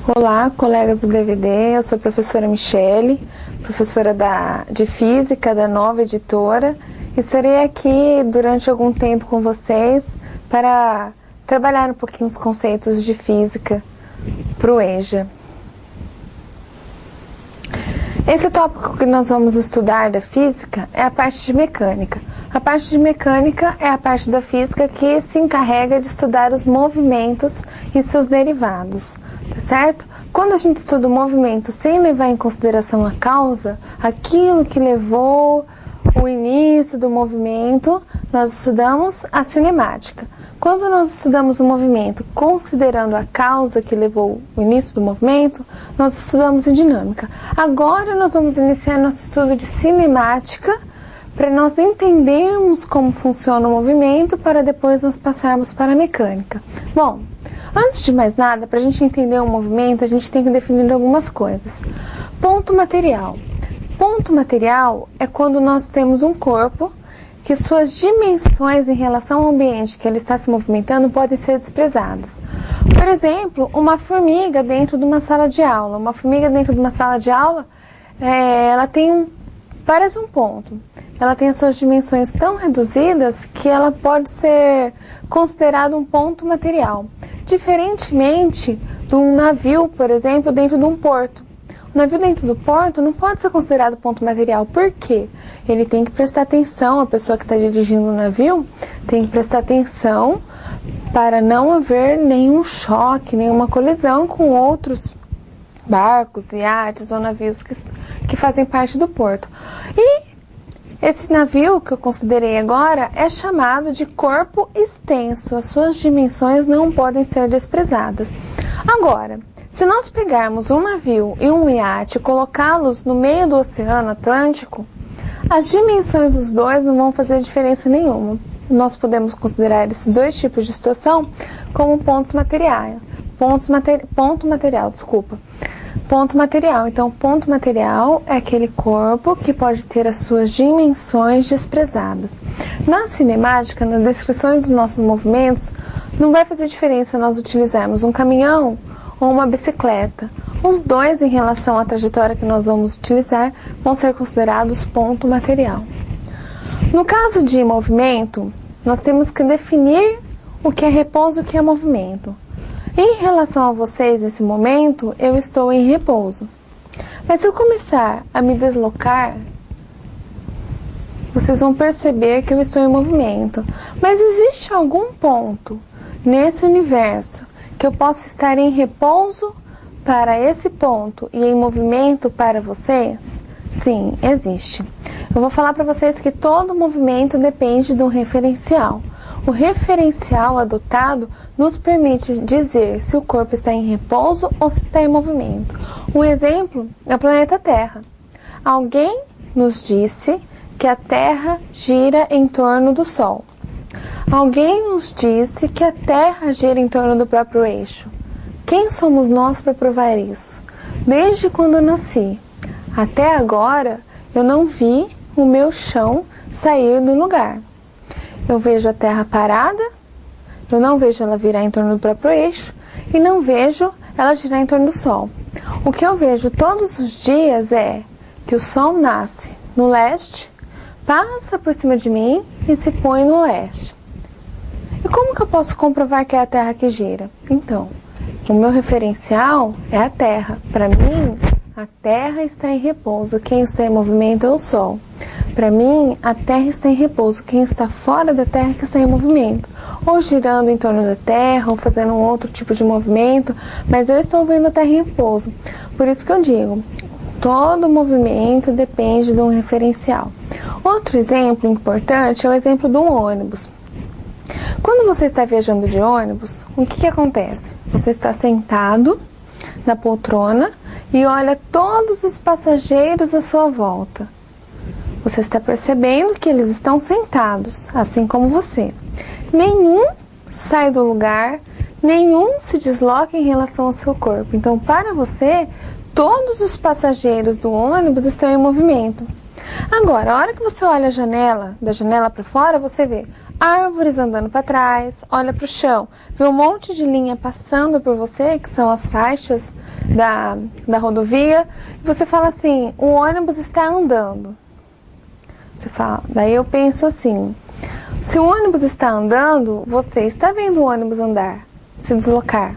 Olá, colegas do DVD, eu sou a professora Michele, professora de Física da Nova Editora. Estarei aqui durante algum tempo com vocês para trabalhar um pouquinho os conceitos de Física para o EJA. Esse tópico que nós vamos estudar da Física é a parte de Mecânica. A parte de Mecânica é a parte da Física que se encarrega de estudar os movimentos e seus derivados, tá certo? Quando a gente estuda o movimento sem levar em consideração a causa, aquilo que levou o início do movimento, nós estudamos a cinemática. Quando nós estudamos o movimento considerando a causa que levou o início do movimento, nós estudamos em dinâmica. Agora nós vamos iniciar nosso estudo de cinemática para nós entendermos como funciona o movimento para depois nós passarmos para a mecânica. Bom, antes de mais nada, para a gente entender o movimento, a gente tem que definir algumas coisas. Ponto material. Ponto material é quando nós temos um corpo que suas dimensões em relação ao ambiente que ele está se movimentando podem ser desprezadas. Por exemplo, uma formiga dentro de uma sala de aula. Uma formiga dentro de uma sala de aula, ela parece um ponto. Ela tem as suas dimensões tão reduzidas que ela pode ser considerada um ponto material. Diferentemente de um navio, por exemplo, dentro de um porto. O navio dentro do porto não pode ser considerado ponto material. Por quê? Ele tem que prestar atenção, a pessoa que está dirigindo o navio tem que prestar atenção para não haver nenhum choque, nenhuma colisão com outros barcos, iates ou navios que fazem parte do porto. E esse navio que eu considerei agora é chamado de corpo extenso. As suas dimensões não podem ser desprezadas. Agora, se nós pegarmos um navio e um iate e colocá-los no meio do Oceano Atlântico, as dimensões dos dois não vão fazer diferença nenhuma. Nós podemos considerar esses dois tipos de situação como pontos materiais. Ponto material. Então, ponto material é aquele corpo que pode ter as suas dimensões desprezadas. Na cinemática, nas descrições dos nossos movimentos, não vai fazer diferença nós utilizarmos um caminhão ou uma bicicleta. Os dois, em relação à trajetória que nós vamos utilizar, vão ser considerados ponto material. No caso de movimento, nós temos que definir o que é repouso e o que é movimento. Em relação a vocês, nesse momento, eu estou em repouso. Mas se eu começar a me deslocar, vocês vão perceber que eu estou em movimento. Mas existe algum ponto nesse universo que eu possa estar em repouso para esse ponto e em movimento para vocês? Sim, existe. Eu vou falar para vocês que todo movimento depende de um referencial. O referencial adotado nos permite dizer se o corpo está em repouso ou se está em movimento. Um exemplo é o planeta Terra. Alguém nos disse que a Terra gira em torno do Sol. Alguém nos disse que a Terra gira em torno do próprio eixo. Quem somos nós para provar isso? Desde quando eu nasci até agora, eu não vi o meu chão sair do lugar. Eu vejo a Terra parada, eu não vejo ela virar em torno do próprio eixo e não vejo ela girar em torno do Sol. O que eu vejo todos os dias é que o Sol nasce no leste, passa por cima de mim e se põe no oeste. E como que eu posso comprovar que é a Terra que gira? Então, o meu referencial é a Terra. Para mim, a Terra está em repouso. Quem está em movimento é o Sol. Para mim, a Terra está em repouso. Quem está fora da Terra é que está em movimento. Ou girando em torno da Terra, ou fazendo um outro tipo de movimento. Mas eu estou vendo a Terra em repouso. Por isso que eu digo, todo movimento depende de um referencial. Outro exemplo importante é o exemplo do ônibus. Quando você está viajando de ônibus, o que acontece? Você está sentado na poltrona e olha todos os passageiros à sua volta. Você está percebendo que eles estão sentados, assim como você. Nenhum sai do lugar, nenhum se desloca em relação ao seu corpo. Então, para você, todos os passageiros do ônibus estão em movimento. Agora, a hora que você olha a janela, da janela para fora, você vê árvores andando para trás, olha para o chão, vê um monte de linha passando por você, que são as faixas da rodovia, e você fala assim, o ônibus está andando. Você fala, daí eu penso assim, se o ônibus está andando, você está vendo o ônibus andar, se deslocar.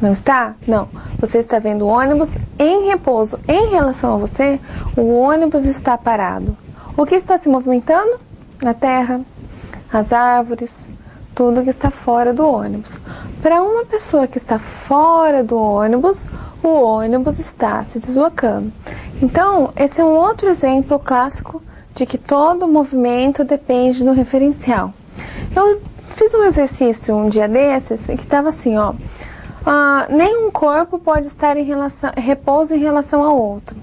Não está? Não. Você está vendo o ônibus em repouso. Em relação a você, o ônibus está parado. O que está se movimentando? A terra, as árvores, tudo que está fora do ônibus. Para uma pessoa que está fora do ônibus, o ônibus está se deslocando. Então, esse é um outro exemplo clássico de que todo movimento depende do referencial. Eu fiz um exercício um dia desses que estava assim, ó. Nenhum corpo pode estar em repouso em relação ao outro.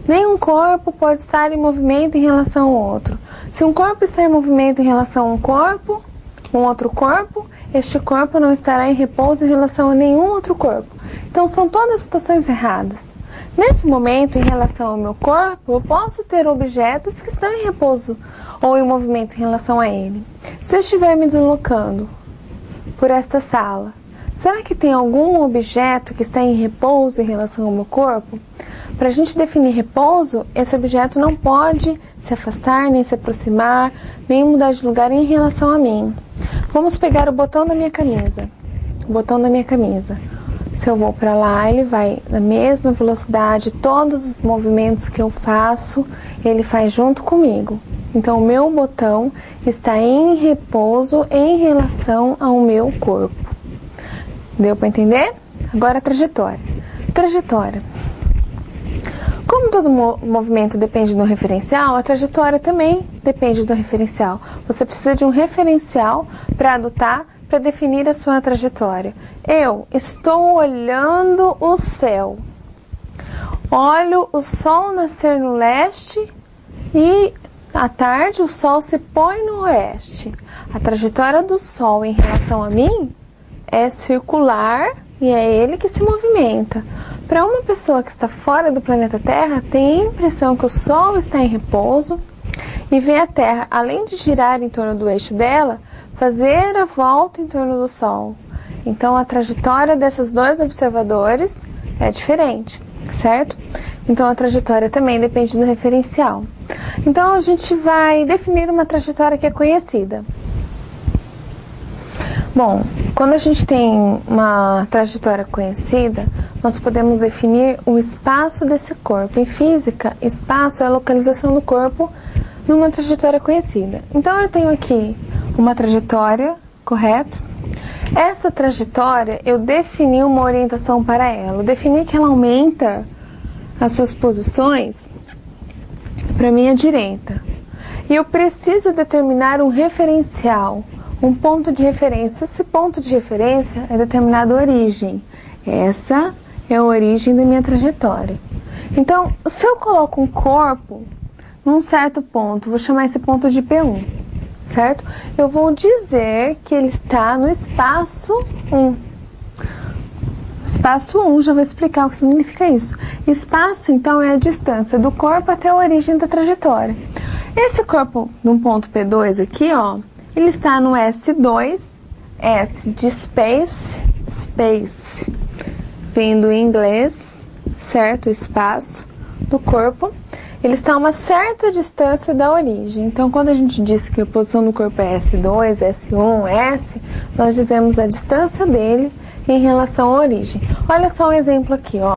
Nenhum corpo pode estar em movimento em relação ao outro. Se um corpo está em movimento em relação a um outro corpo, este corpo não estará em repouso em relação a nenhum outro corpo. Então, são todas situações erradas. Nesse momento, em relação ao meu corpo, eu posso ter objetos que estão em repouso ou em movimento em relação a ele. Se eu estiver me deslocando por esta sala, será que tem algum objeto que está em repouso em relação ao meu corpo? Para a gente definir repouso, esse objeto não pode se afastar, nem se aproximar, nem mudar de lugar em relação a mim. Vamos pegar o botão da minha camisa. O botão da minha camisa. Se eu vou para lá, ele vai na mesma velocidade, todos os movimentos que eu faço, ele faz junto comigo. Então, o meu botão está em repouso em relação ao meu corpo. Deu para entender? Agora a trajetória. Trajetória. Como todo movimento depende do referencial, a trajetória também depende do referencial. Você precisa de um referencial para adotar, para definir a sua trajetória. Eu estou olhando o céu. Olho o sol nascer no leste e à tarde o sol se põe no oeste. A trajetória do sol em relação a mim é circular e é ele que se movimenta. Para uma pessoa que está fora do planeta Terra, tem a impressão que o Sol está em repouso e vê a Terra, além de girar em torno do eixo dela, fazer a volta em torno do Sol. Então, a trajetória desses dois observadores é diferente, certo? Então, a trajetória também depende do referencial. Então, a gente vai definir uma trajetória que é conhecida. Bom, quando a gente tem uma trajetória conhecida, nós podemos definir o espaço desse corpo. Em física, espaço é a localização do corpo numa trajetória conhecida. Então, eu tenho aqui uma trajetória, correto? Essa trajetória, eu defini uma orientação para ela. Eu defini que ela aumenta as suas posições para a minha direita. E eu preciso determinar um referencial. Um ponto de referência. Esse ponto de referência é determinado a origem. Essa é a origem da minha trajetória. Então, se eu coloco um corpo num certo ponto, vou chamar esse ponto de P1, certo? Eu vou dizer que ele está no espaço 1. Espaço 1, já vou explicar o que significa isso. Espaço, então, é a distância do corpo até a origem da trajetória. Esse corpo, num ponto P2 aqui, ó, ele está no S2, S de space, space, vem do inglês, certo? O espaço do corpo. Ele está a uma certa distância da origem. Então, quando a gente diz que a posição do corpo é S2, S1, S, nós dizemos a distância dele em relação à origem. Olha só um exemplo aqui, ó.